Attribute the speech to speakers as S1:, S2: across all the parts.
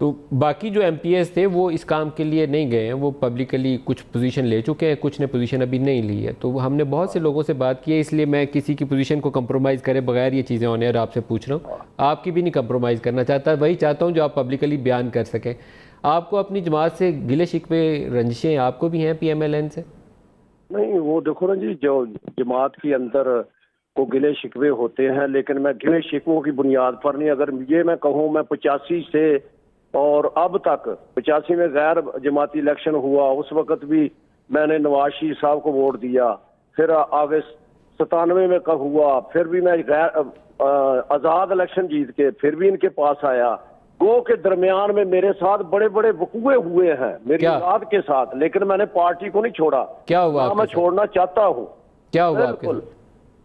S1: تو باقی جو ایم پی ایس تھے وہ اس کام کے لیے نہیں گئے ہیں, وہ پبلکلی کچھ پوزیشن لے چکے ہیں, کچھ نے پوزیشن ابھی نہیں لی ہے. تو ہم نے بہت سے لوگوں سے بات کی ہے, اس لیے میں کسی کی پوزیشن کو کمپرومائز کرے بغیر یہ چیزیں آن ایئر آپ سے پوچھ رہا ہوں. آپ کی بھی نہیں کمپرومائز کرنا چاہتا, وہی چاہتا ہوں جو آپ پبلکلی بیان کر سکیں. آپ کو اپنی جماعت سے گلے شکوے رنجشیں آپ کو بھی ہیں پی ایم ایل این سے؟
S2: نہیں, وہ دیکھو نا جی, جو جماعت کے اندر کو گلے شکوے ہوتے ہیں, لیکن میں گلے شکووں کی بنیاد پر نہیں, اگر یہ میں کہوں میں 85 سے اور اب تک 85 میں غیر جماعتی الیکشن ہوا, اس وقت بھی میں نے نواز شریف صاحب کو ووٹ دیا, پھر آگے 97 میں ہوا, پھر بھی میں غیر آزاد الیکشن جیت کے پھر بھی ان کے پاس آیا. گو کے درمیان میں میرے ساتھ بڑے بڑے وقوعے ہوئے ہیں میری اولاد کے ساتھ, لیکن میں نے پارٹی کو نہیں چھوڑا.
S1: کیا ہوا؟
S2: میں چھوڑنا چاہتا ہوں.
S1: کیا ہوا آپ کے ساتھ؟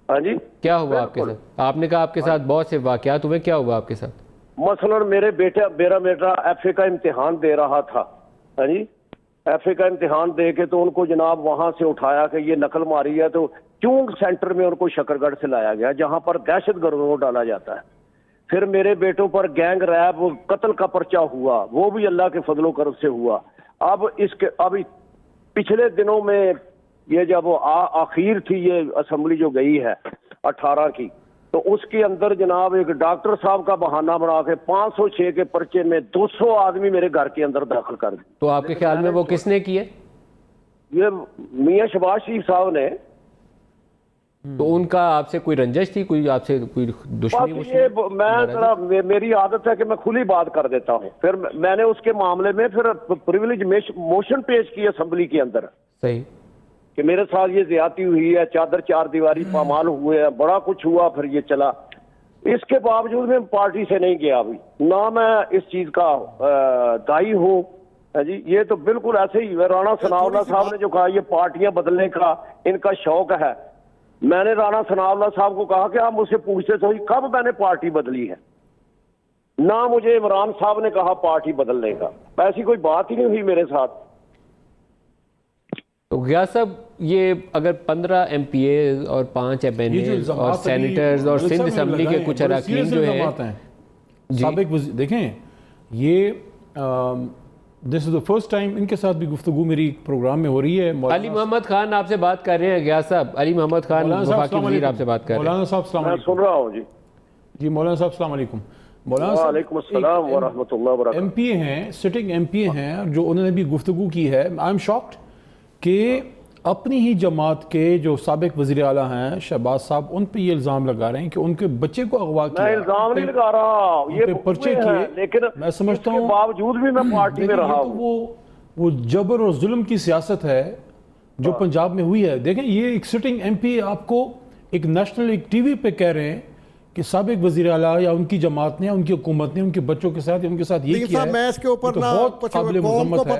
S2: ہاں جی,
S1: کیا ہوا آپ کے ساتھ؟ آپ نے کہا آپ کے ساتھ بہت سے واقعات ہوئے, کیا ہوا آپ کے ساتھ؟
S2: مثلا میرا بیٹا ایف اے کا امتحان دے رہا تھا. ہاں جی, ایف اے کا امتحان دے کے تو ان کو جناب وہاں سے اٹھایا کہ یہ نقل ماری ہے, تو چونگ سینٹر میں ان کو شکرگڑھ سے لایا گیا جہاں پر دہشت گردوں کو ڈالا جاتا ہے. پھر میرے بیٹوں پر گینگ ریپ قتل کا پرچہ ہوا, وہ بھی اللہ کے فضل و کرم سے ہوا. اب پچھلے دنوں میں یہ جب آخر تھی یہ اسمبلی جو گئی ہے 18 کی, تو اس کے اندر جناب ایک ڈاکٹر صاحب کا بہانہ بنا کے 506 کے پرچے میں 200 آدمی میرے گھر کے اندر داخل کر دی.
S1: تو آپ کے خیال میں وہ کس نے کیے؟
S2: یہ میاں شہباز شریف صاحب نے.
S1: تو ان کا آپ سے کوئی رنجش تھی, کوئی آپ سے کوئی دشمنی؟
S2: میری عادت ہے کہ میں کھلی بات کر دیتا ہوں. پھر میں نے اس کے معاملے میں پھر پریویلیج موشن پیش کی اسمبلی کے اندر,
S1: صحیح,
S2: کہ میرے ساتھ یہ زیادتی ہوئی ہے, چادر چار دیواری پامال ہوئے ہیں, بڑا کچھ ہوا, پھر یہ چلا. اس کے باوجود میں پارٹی سے نہیں گیا ابھی, نہ میں اس چیز کا دائی ہوں. جی, یہ تو بالکل ایسے ہی رانا ثناء اللہ صاحب نے جو کہا یہ پارٹیاں بدلنے کا ان کا شوق ہے. میں نے رانا ثناء اللہ صاحب کو کہا کہ آپ مجھ سے پوچھتے تھے کب میں نے پارٹی بدلی ہے, نہ مجھے عمران صاحب نے کہا پارٹی بدلنے کا, ایسی کوئی بات ہی نہیں ہوئی میرے ساتھ.
S1: تو غیاث صاحب, یہ اگر 15 ایم پی ایز اور 5 ایم این ایز اور سینیٹرز اور سندھ اسمبلی کے کچھ اراکین جو ہیں
S3: سابق دیکھیں, یہ دس از دا فرسٹ ٹائم ان کے ساتھ بھی گفتگو میری پروگرام میں ہو رہی ہے.
S1: علی محمد خان آپ سے بات کر رہے ہیں غیاث صاحب, علی محمد خان وفاقی وزیر آپ سے بات کر رہے ہیں.
S3: مولانا صاحب السلام علیکم.
S2: میں سن رہا ہوں.
S3: جی مولانا صاحب السلام علیکم. مولانا صاحب
S2: وعلیکم السلام ورحمۃ اللہ وبرکاتہ.
S3: ایم پی ہیں, سٹنگ ایم پی ہیں, جو انہوں نے بھی گفتگو کی ہے. آئی ایم شاکڈ کہ اپنی ہی جماعت کے جو سابق وزیر اعلیٰ ہیں شہباز صاحب, ان پہ یہ الزام لگا رہے ہیں کہ ان کے بچے کو اغوا کیا.
S2: میں الزام نہیں لگا رہا, یہ
S3: پرچے کیے,
S2: لیکن
S3: میں سمجھتا ہوں
S2: باوجود بھی میں پارٹی میں رہا ہوں.
S3: وہ جبر اور ظلم کی سیاست ہے جو پنجاب میں ہوئی ہے. دیکھیں, یہ ایک سٹنگ ایم پی آپ کو ایک نیشنل ایک ٹی وی پہ کہہ رہے ہیں کہ سابق وزیر اعلیٰ یا ان کی جماعت نے, ان کی حکومت نے ان کے بچوں کے ساتھ یا ان کے ساتھ یہ کیا ہے,
S4: میں اس کے اوپر
S3: بہت قابل مذمت ہے.